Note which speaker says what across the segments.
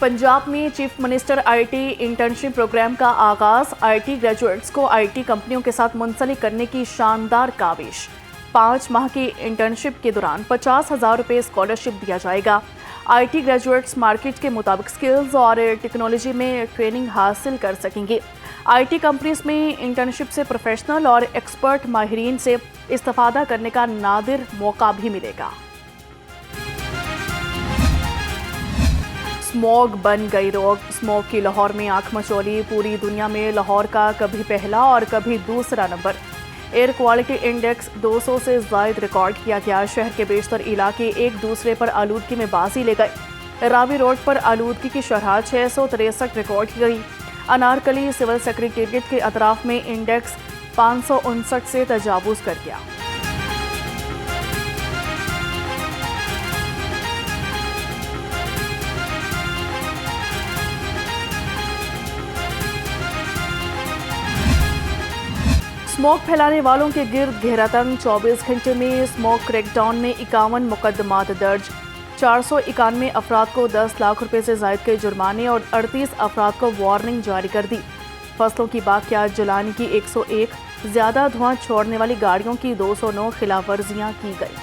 Speaker 1: पंजाब में chief minister IT internship programme का आगाज। आईटी ग्रेजुएट्स को आईटी कंपनियों के साथ मुंसलिक करने की शानदार काविश। 5 माह की इंटर्नशिप के दौरान 50,000 रुपये स्कॉलरशिप दिया जाएगा। आईटी ग्रेजुएट्स मार्केट के मुताबिक स्किल्स और टेक्नोलॉजी में ट्रेनिंग हासिल कर सकेंगे। आईटी कंपनीज में इंटर्नशिप से प्रोफेशनल और एक्सपर्ट माहिरीन से इस्तेफादा करने का नादिर मौका भी मिलेगा। स्मॉग बन गई रोग। स्मॉग की लाहौर में आंख मचोली। पूरी दुनिया में लाहौर का कभी पहला और कभी दूसरा नंबर। एयर क्वालिटी इंडेक्स 200 से ज़ायद रिकॉर्ड किया गया। शहर के बेशतर इलाके एक दूसरे पर आलूदगी में बाजी ले गए। रावी रोड पर आलूदगी की शरह 663 रिकॉर्ड की गई। अनारकली सिविल सेक्रेटेरिएट के अतराफ में इंडेक्स 559 से तजावुज़ कर गया। स्मोक फैलाने वालों के गिर्द घेरा तंग। 24 घंटे में स्मोक क्रैकडाउन में 51 मुकदमात दर्ज। 491 अफराद को 10 लाख रुपए से ज़ायद के जुर्माने और 38 अफराद को वार्निंग जारी कर दी। फसलों की बाकियात जलाने की 101, ज़्यादा धुआं छोड़ने वाली गाड़ियों की 209 खिलाफ वर्जियाँ की गई।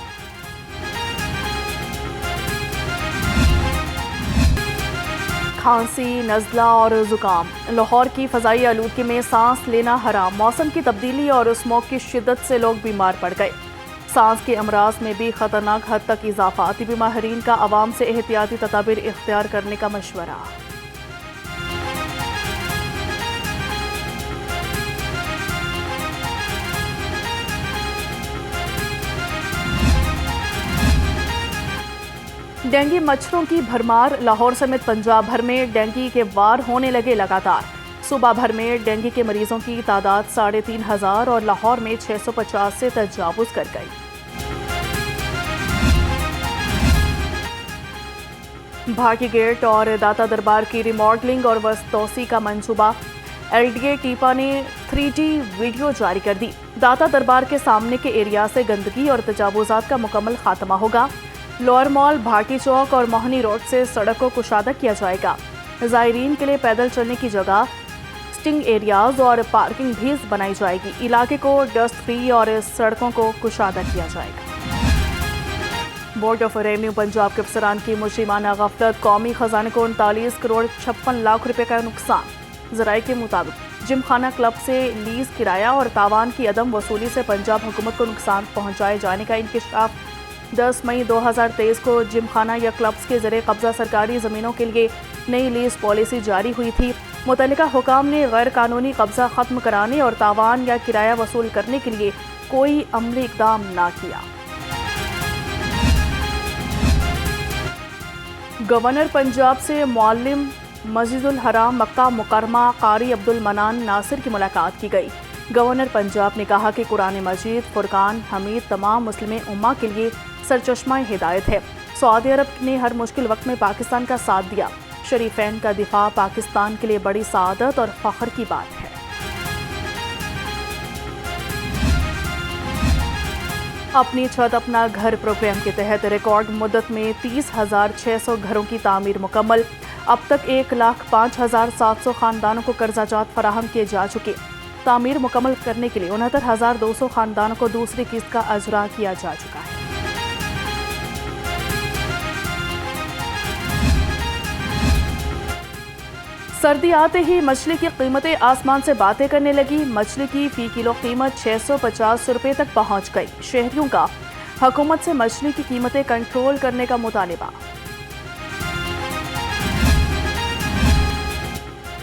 Speaker 1: खांसी, नज़ला और ज़ुकाम। लाहौर की फ़ज़ाई आलूदगी में सांस लेना हराम। मौसम की तब्दीली और स्मोक की शिद्दत से लोग बीमार पड़ गए। सांस के अमराज में भी ख़तरनाक हद तक इजाफा। तिबी माहिरीन का आवाम से एहतियाती तदाबीर इख्तियार करने का मशवरा। डेंगू मच्छरों की भरमार। लाहौर समेत पंजाब भर में डेंगू के वार होने लगे लगातार। सूबा भर में डेंगू के मरीजों की तादाद 3,500 और लाहौर में 650 से तजावुज़ कर गई। भाटी गेट और दाता दरबार की रिमॉडलिंग और वस्तौसी का मंसूबा। एलडीए टीपा ने 3D वीडियो जारी कर दी। दाता दरबार के सामने के एरिया से गंदगी और तजावुज़ात का मुकम्मल खात्मा होगा। लोअर मॉल, भाटी चौक और मोहनी रोड से सड़क को कुशादा किया जाएगा। ज़ायरीन के लिए पैदल चलने की जगह, स्टिंग एरियाज और पार्किंग भी बनाई जाएगी। इलाके को डस्ट फ्री और सड़कों को कुशादा किया जाएगा। बोर्ड ऑफ रेवेन्यू पंजाब के अफसरान की मुजरिमाना गफलत। कौमी खजाने को 39 करोड़ 56 लाख रुपए का नुकसान। ज़राए के मुताबिक जिम खाना क्लब से लीज किराया और तावान की अदम वसूली से पंजाब हुकूमत को नुकसान पहुँचाए जाने का इंकशाफ। 10 मई 2023 को जिम खाना या क्लब्स के ज़रिए कब्जा सरकारी ज़मीनों के लिए नई लीज पॉलिसी जारी हुई थी। मुतल्लिका हुकाम ने गैर कानूनी कब्जा ख़त्म कराने और तावान या किराया वसूल करने के लिए कोई अमली इक़दाम ना किया। गवर्नर पंजाब से मुअल्लिम मस्जिदुल हराम मक्का मुकरमा कारी अब्दुल मनान नासिर की मुलाकात की गई। गवर्नर पंजाब ने कहा कि कुरान मजीद, फुरकान हमीद तमाम मुस्लिम उम्मा के लिए सरचश्मा हिदायत है। सऊदी अरब ने हर मुश्किल वक्त में पाकिस्तान का साथ दिया। शरीफैन का दिफा पाकिस्तान के लिए बड़ी सादत और फख्र की बात है। अपनी छत अपना घर प्रोग्राम के तहत रिकॉर्ड मुद्दत में 30,600 घरों की तामीर मुकम्मल। अब तक 1,05,700 खानदानों को कर्जा जात फराहम किए जा चुके। तामीर मुकम्मल करने के लिए 69,200 खानदानों को दूसरी किस्त का अजरा किया जा चुका है। सर्दी आते ही मछली की कीमतें आसमान से बातें करने लगी। मछली की फी किलो कीमत 650 रुपये तक पहुंच गई। शहरियों का हुकूमत से मछली की कीमतें कंट्रोल करने का मुतालिबा।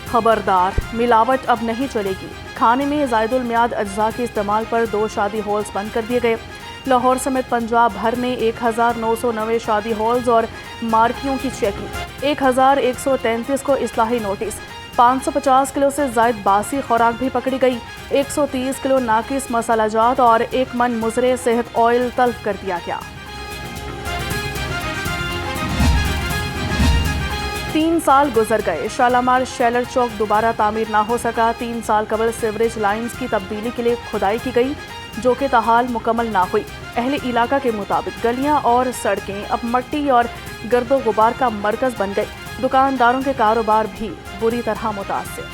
Speaker 1: खबरदार, मिलावट अब नहीं चलेगी। खाने में ज़ायदुल मियाद अज्जा के इस्तेमाल पर 2 शादी हॉल्स बंद कर दिए गए। लाहौर समेत पंजाब भर में 1,990 शादी हॉल्स और मार्कियों की चेकिंग। 1,133 को इस्लाही नोटिस। 550 किलो से ज़ायद बासी खुराक भी पकड़ी गई। 130 किलो नाकिस मसाला जात और 1 मन मुज़रे सेहत ऑयल तल्फ कर दिया गया। 3 साल गुजर गए। शालामार शेलर चौक दोबारा तामीर ना हो सका। 3 साल कबल सीवरेज लाइंस की तब्दीली के लिए खुदाई की गई, जो कि ताहाल मुकम्मल ना हुई। अहले इलाका के मुताबिक गलियां और सड़कें अब मट्टी और गर्दो गुबार का मरकज बन गई। दुकानदारों के कारोबार भी बुरी तरह मुतासिर।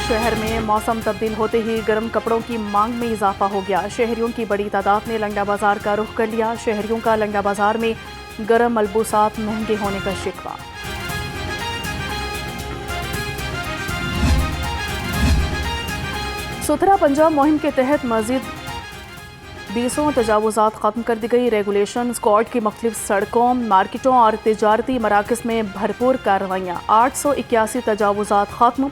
Speaker 1: शहर में मौसम तब्दील होते ही गर्म कपड़ों की मांग में इजाफा हो गया। शहरियों की बड़ी तादाद ने लंडा बाजार का रुख कर लिया। शहरियों का लंडा बाजार में गर्म मलबूसात महंगे होने का शिकवा। सुथरा पंजाब मुहिम के तहत मजीद 20 तजावुज़ात ख़त्म कर दी गई। रेगुलेशन स्क्वाड की मुख्तलिफ सड़कों, मार्केटों और तिजारती मराकज़ में भरपूर कार्रवाइयाँ। 881 तजावुज़ात ख़त्म,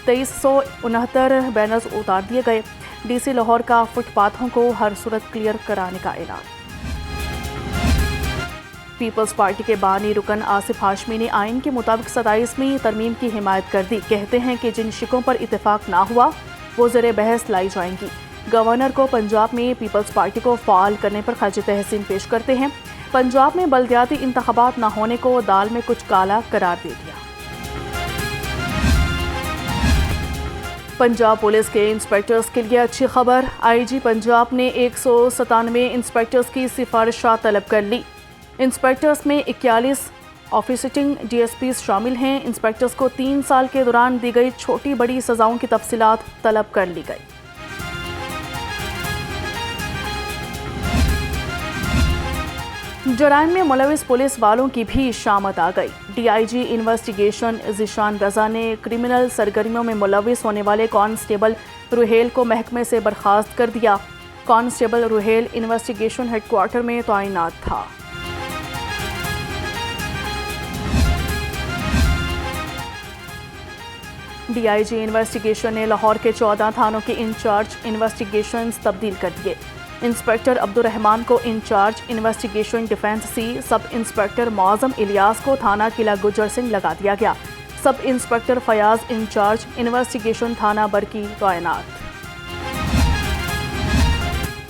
Speaker 1: 2369 बैनर्स उतार दिए गए। DC लाहौर का फुटपाथों को हर सूरत क्लियर कराने का ऐलान। पीपल्स पार्टी के बानी रुकन आसिफ हाशमी ने आइन के मुताबिक 27वीं तरमीम की हिमायत कर दी। कहते हैं कि जिन शिकों पर इत्तेफाक ना हुआ वो ज़ेरे बहस लाई जाएंगी। गवर्नर को पंजाब में पीपल्स पार्टी को फ़ाल करने पर खर्च तहसीन पेश करते हैं। पंजाब में बल्दियाती इंतखाबात न होने को दाल में कुछ काला करार दे दिया। पंजाब पुलिस के इंस्पेक्टर्स के लिए अच्छी खबर। IG पंजाब ने 197 इंस्पेक्टर्स की सिफारिशात तलब कर ली। इंस्पेक्टर्स में 41 ऑफिसिटिंग DSPs शामिल हैं। इंस्पेक्टर्स को 3 साल के दौरान दी गई छोटी बड़ी सजाओं की तफसीलात तलब कर ली गई। जराइम में मुलविस पुलिस वालों की भी शामत आ गई। DIG इन्वेस्टिगेशन ज़ीशान रज़ा ने क्रिमिनल सरगर्मियों में मुलविस होने वाले कांस्टेबल रुहेल को महकमे से बर्खास्त कर दिया। कांस्टेबल रुहेल इन्वेस्टिगेशन हेडक्वार्टर में तैनात था। DIG इन्वेस्टिगेशन ने लाहौर के 14 थानों के इंचार्ज इन्वेस्टिगेशंस तब्दील कर दिए। इंस्पेक्टर अब्दुर्रहमान को incharge investigation defence C, sub inspector Moazzam Ilyas को थाना किला गुजर सिंह लगा दिया गया। Sub inspector Fayaz in charge investigation थाना बरकी तैनात।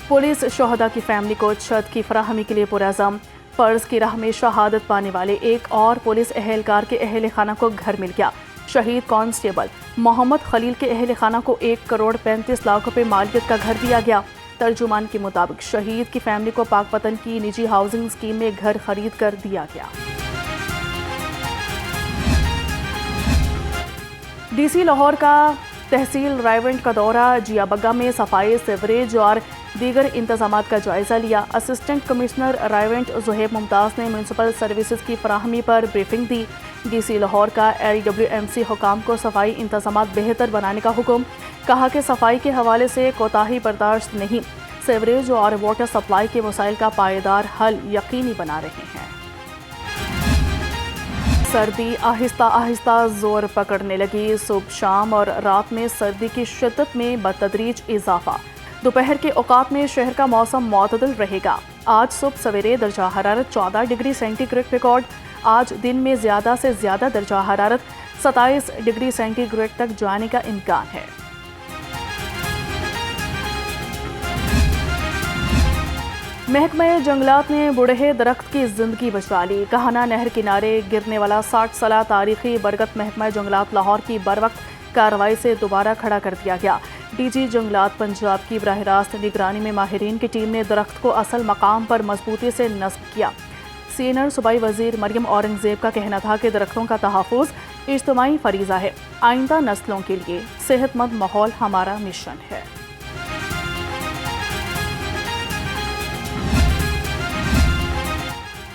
Speaker 1: पुलिस शहदा की फैमिली को छत की फराहमी के लिए पुरअज़म। फर्ज की राह में शहादत पाने वाले एक और पुलिस एहलकार के अहल खाना को घर मिल गया। शहीद कांस्टेबल मोहम्मद खलील के अहल खाना को 1 करोड़ 35 लाख रुपए मालियत का घर दिया गया। तर्जुमान के मुताबिक शहीद की फैमिली को पाकपतन की निजी हाउसिंग स्कीम में घर खरीद कर दिया गया। DC लाहौर का तहसील रायवंड का दौरा। जिया बग्गा में सफाई, सीवरेज और दीगर इंतजामात का जायजा लिया। असिस्टेंट कमिश्नर रायवंड ज़ुहैब मुमताज़ ने म्यूनसिपल सर्विसेज की फराहमी पर ब्रीफिंग दी। DC लाहौर का LWMC हुकाम को सफाई इंतजामात बेहतर बनाने का हुक्म। कहा कि सफाई के हवाले से कोताही बर्दाश्त नहीं। सीवरेज और वाटर सप्लाई के मसाइल का पायदार हल यकीनी बना रहे हैं। सर्दी आहिस्ता आहिस्ता जोर पकड़ने लगी। सुबह, शाम और रात में सर्दी की शिद्दत में बतदरीज इजाफा। दोपहर के औकात में शहर का मौसम मुतदल रहेगा। आज सुबह सवेरे दर्जा हरारत 14 डिग्री सेंटीग्रेड रिकॉर्ड। आज दिन में ज़्यादा से ज़्यादा दर्जा हरारत 27 डिग्री सेंटीग्रेड तक जाने का इम्कान है। महकमा जंगलात ने बुढ़े दरख्त की जिंदगी बचा ली। कहाना नहर किनारे गिरने वाला 60 साल तारीखी बरगद महकमा जंगलात लाहौर की बरवक्त कार्रवाई से दोबारा खड़ा कर दिया गया। DG जंगलात पंजाब की बराह रास्त निगरानी में माहिरीन की टीम ने दरख्त को असल मकाम पर मजबूती से नस्ब किया। सीनियर सूबाई वजीर मरियम औरंगजेब का कहना था कि दरख्तों का तहफ़्फ़ुज़ इज्तिमाई फरीज़ा है। आइंदा नस्लों के लिए सेहतमंद माहौल हमारा मिशन है।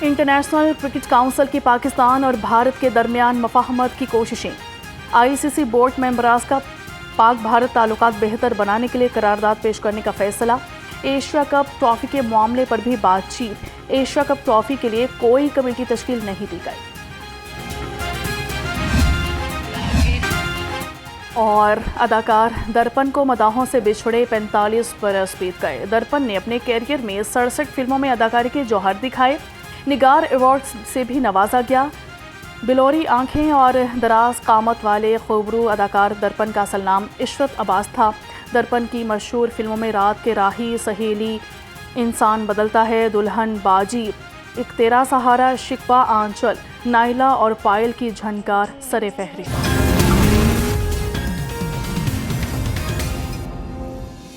Speaker 1: इंटरनेशनल क्रिकेट काउंसिल की पाकिस्तान और भारत के दरमियान मफाहमत की कोशिशें। ICC बोर्ड मेंबरास का पाक भारत ताल्लुकात बेहतर बनाने के लिए करारदाद पेश करने का फैसला। एशिया कप ट्रॉफी के मामले पर भी बातचीत। एशिया कप ट्रॉफी के लिए कोई कमेटी तश्कील नहीं दी गई। और अदाकार दर्पण को मदाहों से बिछड़े 45 बरस बीत गए। दर्पण ने अपने कैरियर में 67 फिल्मों में अदाकारी के जौहर दिखाए। निगार अवार्ड्स से भी नवाजा गया। बिलोरी आंखें और दराज कामत वाले खूबरू अदाकार दर्पण का असल नाम इशरत अब्बास था। दर्पण की मशहूर फिल्मों में रात के राही, सहेली, इंसान बदलता है, दुल्हन, बाजी, एक तेरा सहारा, शिकवा आंचल, नाइला और पायल की झनकार सरे फहरिस्त।